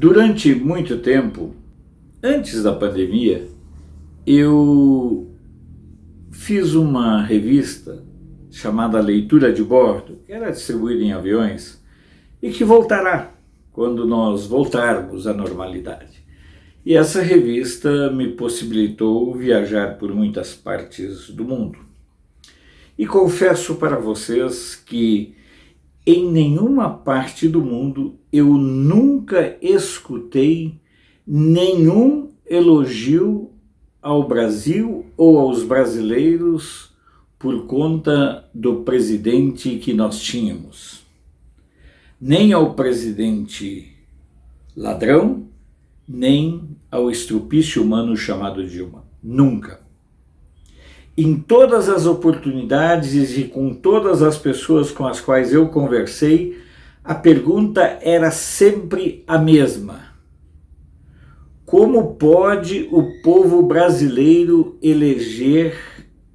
Durante muito tempo, antes da pandemia, eu fiz uma revista chamada Leitura de Bordo, que era distribuída em aviões e que voltará quando nós voltarmos à normalidade. E essa revista me possibilitou viajar por muitas partes do mundo. E confesso para vocês que em nenhuma parte do mundo eu nunca escutei nenhum elogio ao Brasil ou aos brasileiros por conta do presidente que nós tínhamos. Nem ao presidente ladrão, nem ao estrupício humano chamado Dilma. Nunca. Em todas as oportunidades e com todas as pessoas com as quais eu conversei, a pergunta era sempre a mesma. Como pode o povo brasileiro eleger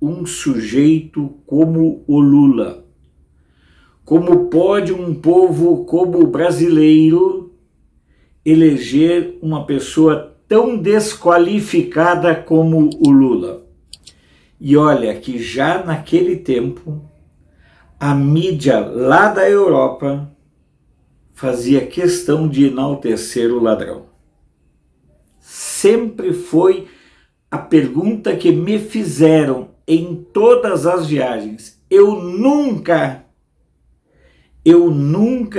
um sujeito como o Lula? Como pode um povo como o brasileiro eleger uma pessoa tão desqualificada como o Lula? E olha que já naquele tempo, a mídia lá da Europa fazia questão de enaltecer o ladrão. Sempre foi a pergunta que me fizeram em todas as viagens. Eu nunca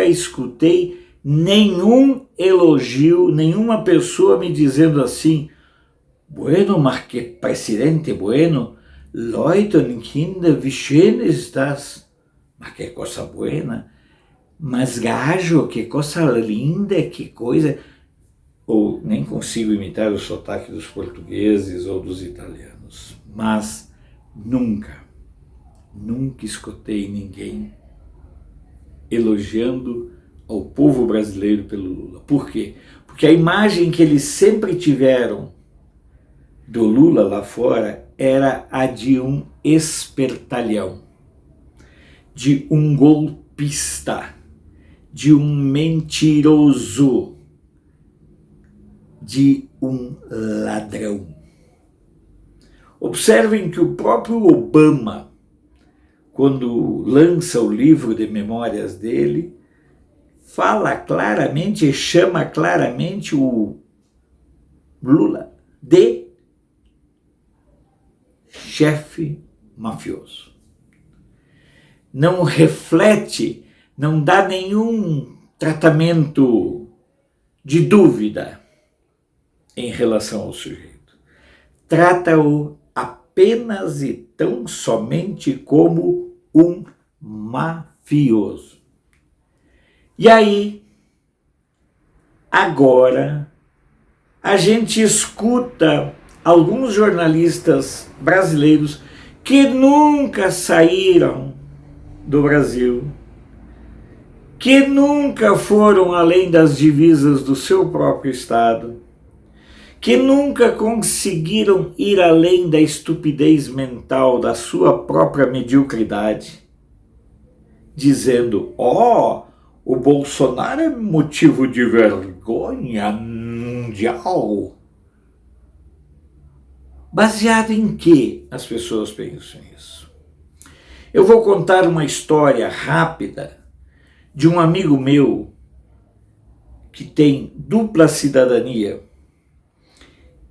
escutei nenhum elogio, nenhuma pessoa me dizendo assim: bueno, mas que presidente bueno, Leute, Kinder, wie schön ist das? Mas que coisa buena. Mas gajo, que coisa linda, que coisa... Ou nem consigo imitar o sotaque dos portugueses ou dos italianos. Mas nunca escutei ninguém elogiando ao povo brasileiro pelo Lula. Por quê? Porque a imagem que eles sempre tiveram do Lula lá fora era a de um espertalhão, de um golpista, de um mentiroso, de um ladrão. Observem que o próprio Obama, quando lança o livro de memórias dele, fala claramente e chama claramente o Lula de chefe mafioso. Não reflete, não dá nenhum tratamento de dúvida em relação ao sujeito. Trata-o apenas e tão somente como um mafioso. E aí, agora, a gente escuta alguns jornalistas brasileiros que nunca saíram do Brasil, que nunca foram além das divisas do seu próprio estado, que nunca conseguiram ir além da estupidez mental da sua própria mediocridade, dizendo: o Bolsonaro é motivo de vergonha mundial. Baseado em que as pessoas pensam isso? Eu vou contar uma história rápida de um amigo meu que tem dupla cidadania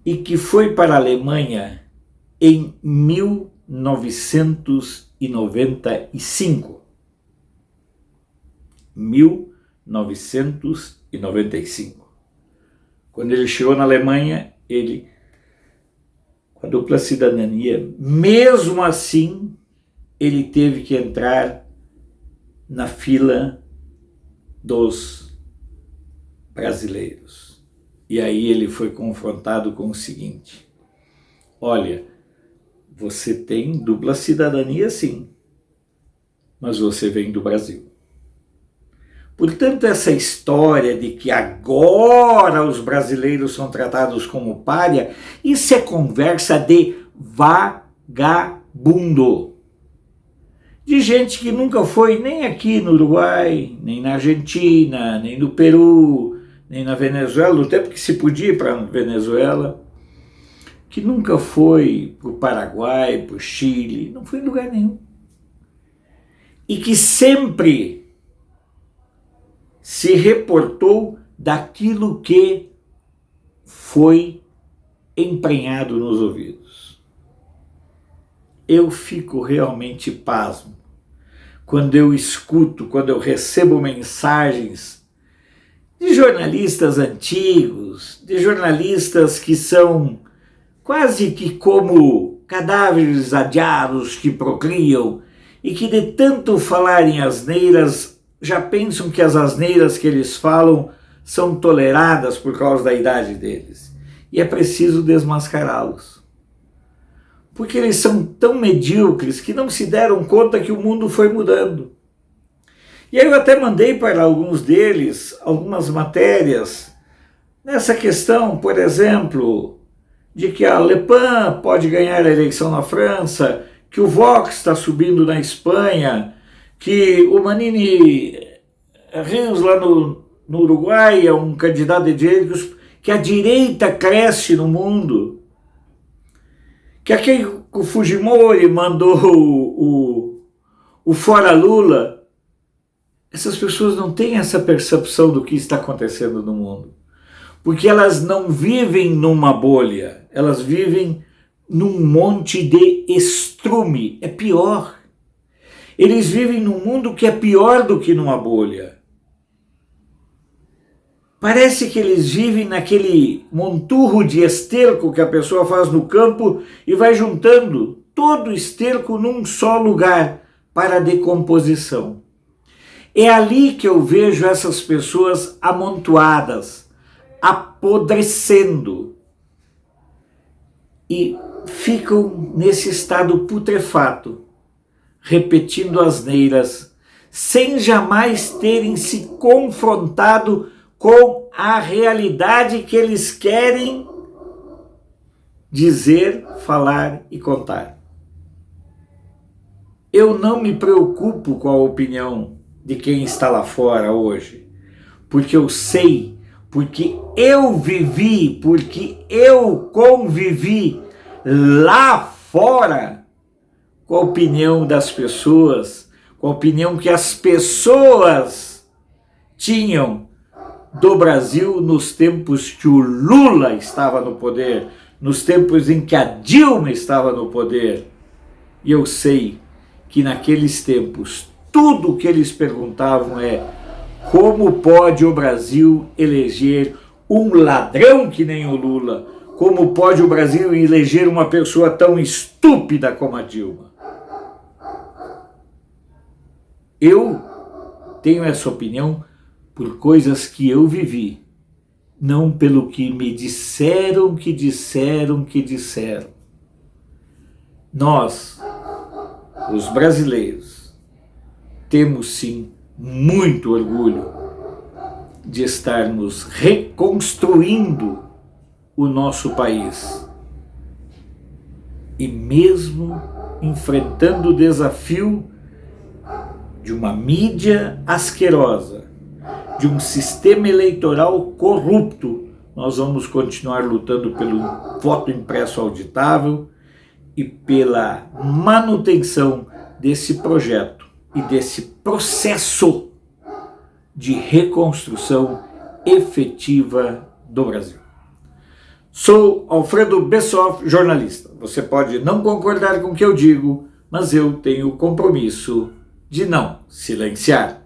e que foi para a Alemanha em 1995. 1995. Quando ele chegou na Alemanha, ele, com a dupla cidadania, mesmo assim, ele teve que entrar na fila dos brasileiros. E aí ele foi confrontado com o seguinte: olha, você tem dupla cidadania sim, mas você vem do Brasil. Portanto, essa história de que agora os brasileiros são tratados como pária, isso é conversa de vagabundo. De gente que nunca foi nem aqui no Uruguai, nem na Argentina, nem no Peru, nem na Venezuela, no tempo que se podia ir para a Venezuela, que nunca foi para o Paraguai, para o Chile, não foi em lugar nenhum. E que sempre se reportou daquilo que foi emprenhado nos ouvidos. Eu fico realmente pasmo quando eu escuto, quando eu recebo mensagens de jornalistas antigos, de jornalistas que são quase que como cadáveres adiados que procriam e que de tanto falarem asneiras já pensam que as asneiras que eles falam são toleradas por causa da idade deles. E é preciso desmascará-los. Porque eles são tão medíocres que não se deram conta que o mundo foi mudando. E aí eu até mandei para alguns deles algumas matérias nessa questão, por exemplo, de que a Le Pen pode ganhar a eleição na França, que o Vox está subindo na Espanha, que o Manini Rios lá no Uruguai é um candidato de direita, que a direita cresce no mundo, que aquele o Fujimori mandou o fora Lula. Essas pessoas não têm essa percepção do que está acontecendo no mundo, porque elas não vivem numa bolha, elas vivem num monte de estrume. É pior. Eles vivem num mundo que é pior do que numa bolha. Parece que eles vivem naquele monturro de esterco que a pessoa faz no campo e vai juntando todo o esterco num só lugar para decomposição. É ali que eu vejo essas pessoas amontoadas, apodrecendo e ficam nesse estado putrefato, repetindo asneiras, sem jamais terem se confrontado com a realidade que eles querem dizer, falar e contar. Eu não me preocupo com a opinião de quem está lá fora hoje, porque eu sei, porque eu vivi, porque eu convivi lá fora com a opinião das pessoas, com a opinião que as pessoas tinham do Brasil nos tempos que o Lula estava no poder, nos tempos em que a Dilma estava no poder. E eu sei que naqueles tempos tudo o que eles perguntavam é: como pode o Brasil eleger um ladrão que nem o Lula? Como pode o Brasil eleger uma pessoa tão estúpida como a Dilma? Eu tenho essa opinião por coisas que eu vivi, não pelo que me disseram, que disseram. Nós, os brasileiros, temos sim muito orgulho de estarmos reconstruindo o nosso país. E mesmo enfrentando o desafio de uma mídia asquerosa, de um sistema eleitoral corrupto, nós vamos continuar lutando pelo voto impresso auditável e pela manutenção desse projeto e desse processo de reconstrução efetiva do Brasil. Sou Alfredo Bessoff, jornalista. Você pode não concordar com o que eu digo, mas eu tenho o compromisso de não silenciar.